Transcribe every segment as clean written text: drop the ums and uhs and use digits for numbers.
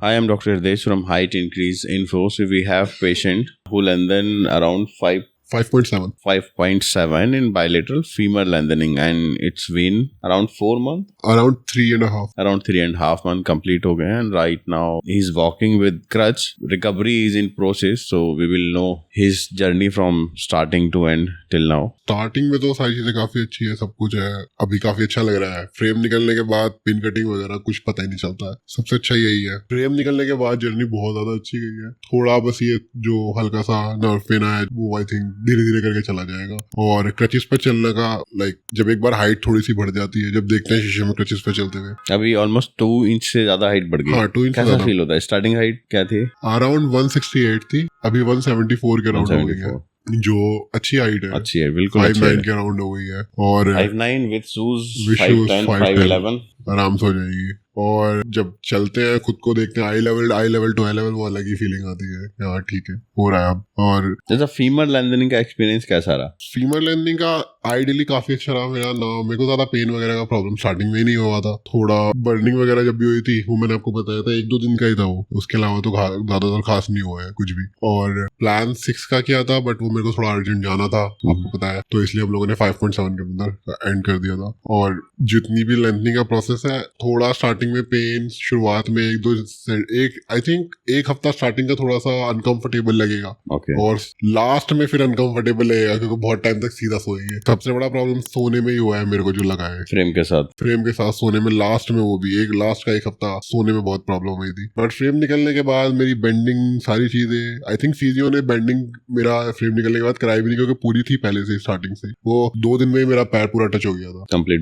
I am Dr. Hitesh from Height Increase Info. So we have patient who lengthen around 5.7 5.7 in bilateral femur lengthening, and it's been around 4 months. around 3.5 Around 3.5 months complete हो गए हैं, and right now he's walking with crutch. Recovery is in process, so we will know his journey from starting to end till now. Starting में तो सारी चीजें काफी अच्छी है, सब कुछ है, अभी काफी अच्छा लग रहा है। फ्रेम निकलने के बाद पिन कटिंग वगैरह कुछ पता ही नहीं चलता है, सबसे अच्छा यही है। फ्रेम निकलने के बाद जर्नी बहुत ज्यादा अच्छी गई है। थोड़ा बस ये जो हल्का सा नर्व पेन है वो आई थिंक धीरे धीरे करके चला जाएगा। और क्रचेस पे चलने का जब एक बार हाइट थोड़ी सी बढ़ जाती है, जब देखते हैं शीशे में क्रचेस पे चलते हुए, अभी ऑलमोस्ट 2 इंच से ज्यादा हाइट बढ़ गई। हाँ 2 इंच कैसा फील होता है? स्टार्टिंग हाइट क्या थी? अराउंड 168 थी, अभी 174 के अराउंड हो गई है, जो अच्छी हाइट है। अच्छी है, बिल्कुल 5'9" के अराउंड हो गई है। और 5'9" with shoes, With shoes, 5'10", 5'10" 5'11". आराम से हो जाएगी। और जब चलते हैं, खुद को देखते हैं, आई लेवल टू आई लेवल, वो अलग ही फीलिंग आती है। हाँ ठीक है, हो रहा है अब। और जैसा फीमर लेंथनिंग का एक्सपीरियंस कैसा रहा? फीमर लेंथनिंग का आइडियली काफी अच्छा रहा मेरे को ज्यादा पेन वगैरह का प्रॉब्लम स्टार्टिंग में ही नहीं हुआ था। थोड़ा बर्निंग वगैरह जब भी हुई थी वो मैंने आपको बताया था, 1-2 दिन का ही था वो, उसके अलावा तो ज्यादातर खास नहीं हुआ है कुछ भी। और प्लान 6 का किया था, बट वो मेरे को थोड़ा अर्जेंट जाना था, आपको पता है, तो इसलिए हम लोगों ने 5.7 के अंदर एंड कर दिया था। और जितनी भी लेंथनिंग का प्रोसेस है, थोड़ा स्टार्टिंग में पेन, शुरुआत में एक हफ्ता स्टार्टिंग का थोड़ा सा अनकंफर्टेबल लगेगा। और लास्ट में फिर अनकंफर्टेबल लगेगा, क्योंकि बहुत टाइम तक सीधा सोएंगे। सबसे बड़ा प्रॉब्लम सोने में ही हुआ है मेरे को, जो लगा है फ्रेम के साथ सोने में। लास्ट में वो भी लास्ट का एक हफ्ता सोने में बहुत प्रॉब्लम हुई थी। बट फ्रेम निकलने के बाद मेरी बेंडिंग, सारी चीजें, आई थिंक फिजियो ने बेंडिंग मेरा फ्रेम निकलने के बाद कराई भी नहीं, क्योंकि पूरी थी पहले से, स्टार्टिंग से। वो 2 दिन में ही मेरा पैर पूरा टच हो गया था, कंप्लीट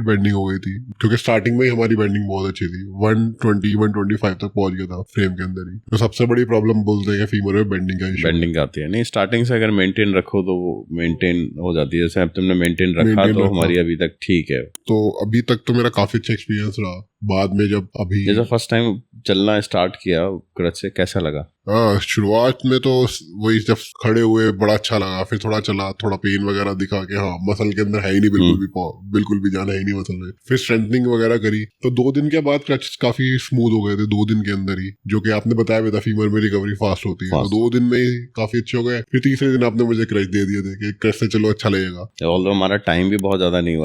बेंडिंग हो गई थी, क्योंकि स्टार्टिंग में ही हमारी बेंडिंग बहुत अच्छी थी। 120-125 तक पहुंच गया था फ्रेम के अंदर ही। तो सबसे बड़ी प्रॉब्लम बोलते हैं फीमर में बेंडिंग आती है। नहीं, स्टार्टिंग से अगर मेंटेन रखो तो वो मेंटेन हो जाती है। जैसे अब तुमने मेंटेन रखा तो हमारी अभी तक ठीक है। तो अभी तक तो मेरा काफी अच्छा एक्सपीरियंस रहा। बाद में जब जैसा फर्स्ट टाइम चलना स्टार्ट किया क्रच से, कैसा लगा? शुरुआत में तो वही, जब खड़े हुए बड़ा अच्छा लगा, फिर थोड़ा चला, थोड़ा पेन वगैरह दिखा के हाँ मसल के अंदर है ही नहीं बिल्कुल भी जाना है ही नहीं मसल में। फिर स्ट्रेंथनिंग वगैरह करी, तो 2 दिन के बाद क्रच काफी स्मूथ हो गए थे, 2 दिन के अंदर ही, जो कि आपने बताया भी था फीमर में रिकवरी फास्ट होती है। तो 2 दिन में ही काफी अच्छे हो गए। फिर तीसरे दिन आपने मुझे क्रच दे दिए थे कि क्रच से चलो अच्छा लगेगा। ऑल्दो हमारा टाइम भी बहुत ज्यादा नहीं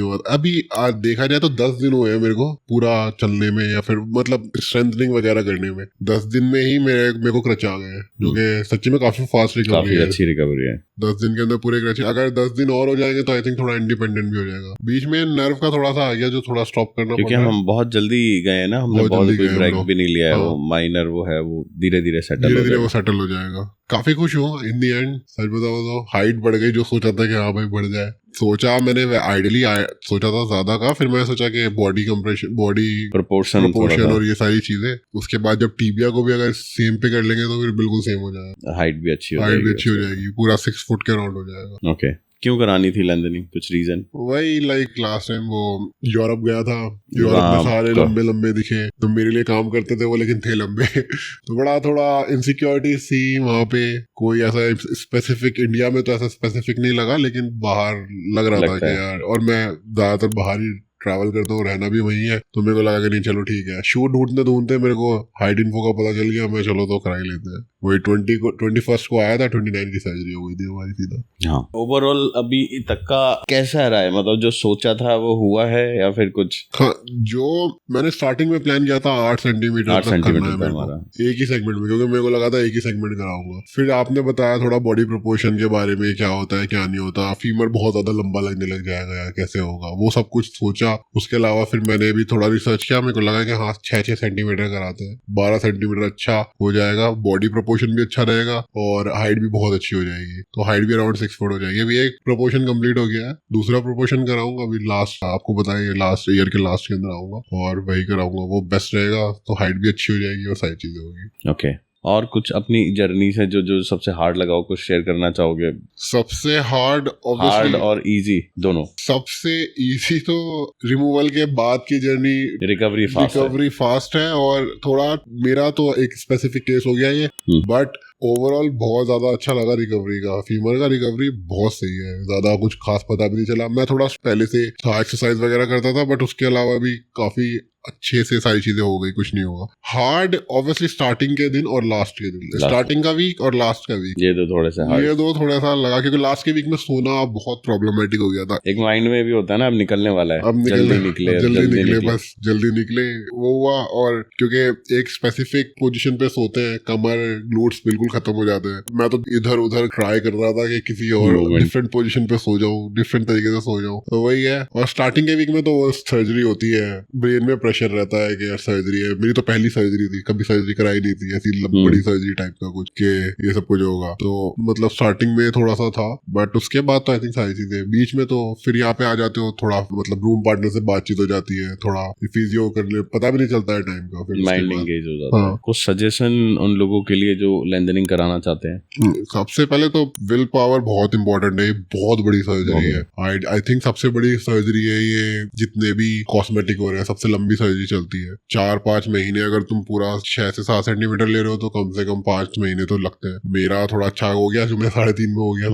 हुआ, अभी आज देखा जाए तो 10 दिन हुए हैं मेरे को पूरा चलने में, या फिर मतलब स्ट्रेंथनिंग वगैरह करने में। 10 दिन में ही मेरे को क्रच आ गए, जो कि सच्ची में काफी फास्ट रिकवरी है, काफी अच्छी रिकवरी है। 10 दिन के अंदर पूरे क्रच। अगर 10 दिन और हो जाएंगे तो आई थिंक थोड़ा इंडिपेंडेंट भी हो जाएगा। बीच में नर्व का थोड़ा सा आ गया, जो थोड़ा स्टॉप करना, क्योंकि हम बहुत जल्दी गए ना, हमने बहुत कोई ब्रेक भी नहीं लिया है। वो माइनर वो है, वो धीरे धीरे सेटल हो जाएगा। काफी खुश हूँ इन दी एंड। सच बताओ तो हाइट बढ़ गई, जो सोचा था कि हाँ भाई बढ़ जाए। सोचा मैंने आइडियली सोचा था ज्यादा का, फिर मैं सोचा कि बॉडी कंप्रेशन, बॉडी प्रोपोर्शन और ये सारी चीजें। उसके बाद जब टीबिया को भी अगर सेम पे कर लेंगे तो फिर बिल्कुल सेम हो जाएगा, हाइट भी अच्छी हो जाएगी, पूरा 6 फुट के अराउंड हो जाएगा। ओके, क्यों करानी थी लेंथनिंग? कुछ रीजन? वही लास्ट टाइम वो यूरोप गया था, यूरोप में सारे लंबे दिखे, तो मेरे लिए काम करते थे वो, लेकिन थे लंबे तो बड़ा थोड़ा इनसिक्योरिटी सी वहाँ पे। कोई ऐसा स्पेसिफिक, इंडिया में तो ऐसा स्पेसिफिक नहीं लगा, लेकिन बाहर लग रहा था कि यार, और मैं ज्यादातर बाहर ही ट्रैवल करता हूँ, रहना भी वही है, तो मेरे को लगा कि नहीं चलो ठीक है। शूट ढूंढते मेरे को हाइट इन्फो का पता चल गया, मैं चलो तो करा ही लेते हैं। वही 21 को आया था, 29 की सर्जरी हो गई थी हमारी सीधा। हाँ, ओवरऑल अभी तक का कैसा रहा है? मतलब जो सोचा था वो हुआ है या फिर कुछ? हाँ, जो मैंने स्टार्टिंग में प्लान किया था 8 सेंटीमीटर तक करना है मेरे को, एक ही सेगमेंट में, क्योंकि मेरे को लगा था एक ही सेगमेंट कराऊंगा। फिर आपने बताया थोड़ा बॉडी प्रोपोर्शन के बारे में, क्या होता है क्या नहीं होता, फीमर बहुत ज्यादा लंबा लगने लग जाएगा यार, कैसे होगा, वो सब कुछ सोचा। उसके अलावा फिर मैंने भी थोड़ा रिसर्च किया, मेरे को लगा कि हाँ 6 सेंटीमीटर कराते हैं, 12 सेंटीमीटर अच्छा हो जाएगा, बॉडी प्रोपोर्शन भी अच्छा रहेगा और हाइट भी बहुत अच्छी हो जाएगी। तो हाइट भी अराउंड 6 फुट हो जाएगी। अभी एक प्रोपोर्शन कंप्लीट हो गया है, दूसरा प्रोपोर्शन कराऊंगा अभी लास्ट, आपको बताया लास्ट ईयर के लास्ट के अंदर आऊंगा और वही कराऊंगा, वो बेस्ट रहेगा। तो हाइट भी अच्छी हो जाएगी और सारी चीजें होगी। ओके, और कुछ अपनी जर्नी से जो सबसे हार्ड लगा हो, कुछ शेयर करना चाहोगे? सबसे हार्ड और इजी दोनों। सबसे इजी तो रिमूवल के बाद की जर्नी, रिकवरी फास्ट है, और थोड़ा मेरा तो एक स्पेसिफिक केस हो गया ये, बट ओवरऑल बहुत ज्यादा अच्छा लगा रिकवरी का। फीमर का रिकवरी बहुत सही है, ज्यादा कुछ खास पता भी नहीं चला। मैं थोड़ा पहले से एक्सरसाइज वगैरह करता था, बट उसके अलावा भी काफी अच्छे से सारी चीजें हो गई, कुछ नहीं होगा। हार्ड ऑब्वियसली स्टार्टिंग के दिन और लास्ट के दिन, स्टार्टिंग का वीक और लास्ट का वीक, ये दो थोड़े से हार्ड, ये दो थोड़ा सा लगा, क्योंकि लास्ट के वीक में सोना बहुत प्रॉब्लमेटिक हो गया था। एक माइंड में भी होता है ना, अब निकलने वाला है, अब जल्दी निकले, बस जल्दी निकले, वो हुआ। और क्योंकि एक स्पेसिफिक पोजीशन पे सोते हैं, कमर ग्लूट्स बिल्कुल खत्म हो जाते हैं। मैं तो इधर उधर ट्राई कर रहा था कि किसी और डिफरेंट पोजीशन पे सो जाऊं, डिफरेंट तरीके से सो जाऊं, तो वही है। और स्टार्टिंग के वीक में तो सर्जरी होती है, ब्रेन में प्रेशर रहता है कि यार सर्जरी है। मेरी तो पहली सर्जरी थी, कभी सर्जरी कराई नहीं थी, ऐसी बड़ी सर्जरी टाइप का कुछ के ये सब कुछ होगा। तो मतलब स्टार्टिंग में थोड़ा सा था, बट उसके बाद तो आई थिंक सारी चीजें बीच में तो फिर यहाँ पे आ जाते हो, थोड़ा मतलब रूम पार्टनर से बातचीत हो जाती है, थोड़ा फिजियो करने पता भी नहीं चलता है टाइम का, फिर माइंड एंगेज हो जाता है। कुछ सजेशन उन लोगों के लिए जो लेंथनिंग कराना चाहते हैं? सबसे पहले तो विल पावर बहुत इंपॉर्टेंट है, बहुत बड़ी सर्जरी है। आई थिंक सबसे बड़ी सर्जरी है ये, जितने भी कॉस्मेटिक हो रहे हैं सबसे लंबी सर्जरी चलती है। 4-5 महीने, अगर तुम पूरा 6 से 7 सेंटीमीटर ले रहे हो तो कम से कम 5 महीने तो लगते हैं। मेरा थोड़ा अच्छा हो गया, जो मैं 3.5 में हो गया,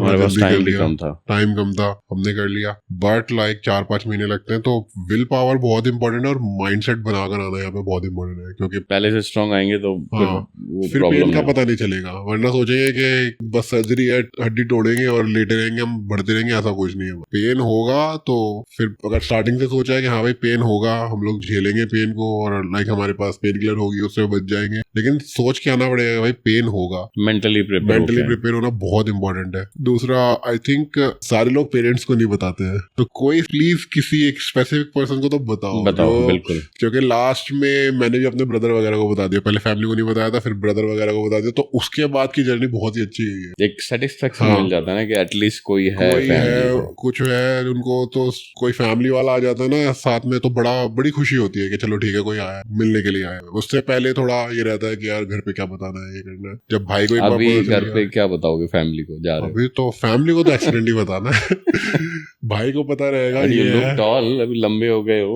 टाइम कम था, हमने कर लिया। बट लाइक 4-5 महीने लगते हैं। तो विल पावर बहुत इंपॉर्टेंट है, और माइंडसेट बनाकर आना यहाँ पे बहुत इंपॉर्टेंट है, क्योंकि पहले से स्ट्रांग आएंगे तो फिर पेन का पता नहीं चलेगा। वरना सोचेंगे कि बस सर्जरी है, हड्डी तोड़ेंगे और लेटे रहेंगे, हम बढ़ते रहेंगे, ऐसा कुछ नहीं है। पेन होगा तो फिर अगर स्टार्टिंग से सोचा है कि हाँ भाई पेन होगा, हम लोग झेलेंगे पेन को, और लाइक हमारे पास पेन किलर होगी, उससे बच जाएंगे, लेकिन सोच के आना पड़ेगा भाई पेन होगा। मेंटली प्रिपेयर होना बहुत इंपॉर्टेंट है। दूसरा, आई थिंक सारे लोग पेरेंट्स को नहीं बताते हैं, तो कोई प्लीज किसी एक स्पेसिफिक पर्सन को तो बताओ बिल्कुल। क्योंकि लास्ट में मैंने भी अपने ब्रदर वगैरह को बता दिया, पहले फैमिली को नहीं बताया था, फिर ब्रदर वगैरह को बता दिया, तो उसके बाद की जर्नी बहुत ही अच्छी गई है। एक सेटिस्फेक्शन मिल जाता है ना कि एटलीस्ट कोई है कुछ है उनको, तो कोई फैमिली वाला आ जाता है ना साथ में, तो बड़ी खुशी होती है कि चलो ठीक है कोई आया, मिलने के लिए आया। उससे पहले थोड़ा ये रहता है कि यार घर पे क्या बताना है, ये करना है। जब भाई को अभी घर पे क्या बताओगे फैमिली को जा रहे हो? अभी तो फैमिली को तो एक्सीडेंट ही बताना है भाई को पता रहेगा ये टॉल, अभी लंबे हो गए हो,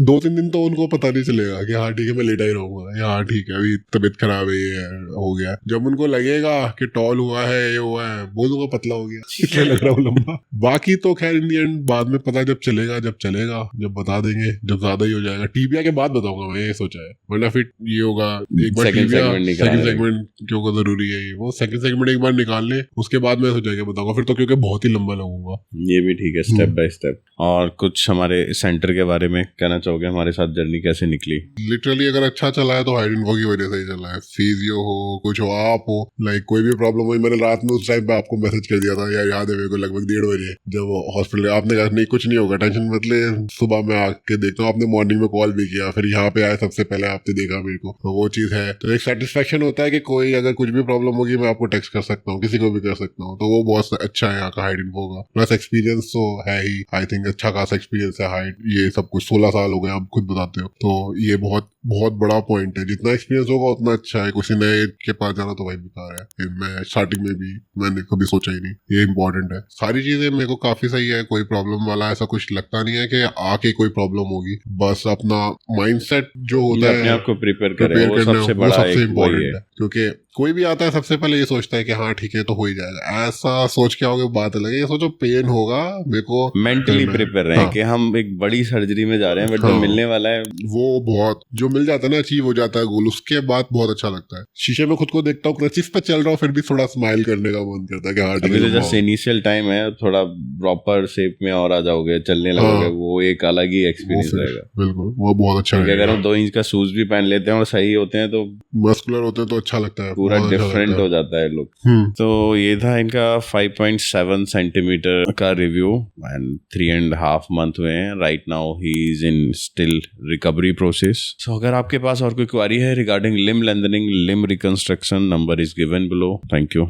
2-3 दिन तो उनको पता नहीं चलेगा कि हाँ ठीक है मैं लेटा ही रहूंगा, या हाँ ठीक है अभी तबीयत खराब है, ये हो गया। जब उनको लगेगा कि टॉल हुआ है, ये हुआ है, बोलूंगा पतला हो गया, इसलिए लग रहा हूँ लंबा। बाकी तो खैर इन दी एंड बाद में पता जब चलेगा, जब बता देंगे, जब ज्यादा ही हो जाएगा। टीबिया के बाद बताऊंगा मैं, ये सोचा है, वरना फिर ये होगा एक बार सेकंड सेगमेंट क्यों जरूरी है, वो सेकंड सेगमेंट एक बार निकाल ले, उसके बाद मैं सोचा के बताऊंगा, फिर तो क्योंकि बहुत ही लंबा लगूंगा। ये भी ठीक है, स्टेप बाय स्टेप। और कुछ हमारे सेंटर के बारे में कहना चाहोगे, हमारे साथ जर्नी कैसे निकली? लिटरली अगर अच्छा चला है तो हाइड इन्फो की वजह से ही चला है। फिजियो हो, कुछ हो, आप हो, लाइक कोई भी प्रॉब्लम हुई, मैंने रात में उस टाइम पे आपको मैसेज कर दिया था, यार याद है मेरे को, लगभग 1:30 बजे जब हॉस्पिटल, आपने कहा नहीं कुछ नहीं होगा, टेंशन मत ले, सुबह मैं आके देखता हूँ। आपने मॉर्निंग में कॉल भी किया, फिर यहाँ पे आए सबसे पहले आपने देखा मेरे को, तो वो चीज है। तो एक सेटिस्फेक्शन होता है कि कोई अगर कुछ भी प्रॉब्लम होगी मैं आपको टेक्स्ट कर सकता हूँ, किसी को भी कर सकता हूँ, तो वो बहुत अच्छा है यहाँ का हाइड इन्फो का। प्लस एक्सपीरियंस तो है ही, आई थिंक अच्छा खासा एक्सपीरियंस है हाइड, ये सब कुछ 16 साल हो गए, आप खुद बताते हो, तो ये बहुत बहुत बड़ा पॉइंट है। जितना एक्सपीरियंस होगा उतना अच्छा है। किसी नए के पास जाना तो भाई बेकार है, मैं स्टार्टिंग में भी मैंने कभी सोचा ही नहीं, ये इंपॉर्टेंट है। सारी चीजें मेरे को काफी सही है, कोई प्रॉब्लम वाला ऐसा कुछ लगता नहीं है कि आके कोई प्रॉब्लम होगी। बस अपना माइंडसेट जो होता है, अपने आप को प्रिपेयर करना वो सबसे इम्पोर्टेंट है, क्योंकि कोई भी आता है सबसे पहले ये सोचता है कि हाँ ठीक है तो हो ही जाएगा, ऐसा सोच के आओगे बात अलग है। ये सोचो पेन होगा, मेरे को मेंटली प्रिपेयर रहे कि हम एक बड़ी सर्जरी में जा रहे हैं, बट जो मिलने वाला है वो बहुत, जो मिल जाता है ना, अचीव हो जाता है गोल, उसके बाद बहुत अच्छा लगता है। शीशे में खुद को देखता हूँ, क्रचिस पे चल रहा हूँ, फिर भी थोड़ा स्माइल करने का मन करता है कि हाँ ठीक है। जैसे इनिशियल टाइम है, थोड़ा प्रॉपर शेप में और आ जाओगे, चलने लगोगे, वो एक अलग ही एक्सपीरियंस रहेगा। बिल्कुल, वो बहुत अच्छा है। अगर हम 2 इंच का शूज भी पहन लेते हैं और सही होते हैं, तो मस्कुलर होते हैं, तो अच्छा लगता है, पूरा डिफरेंट हो जाता है लुक। तो ये था इनका 5.7 सेंटीमीटर का रिव्यू, एंड 3.5 मंथ हुए हैं right now. He is in still recovery process. So अगर आपके पास और कोई क्वेरी है regarding limb lengthening, limb reconstruction, number is given below. Thank you.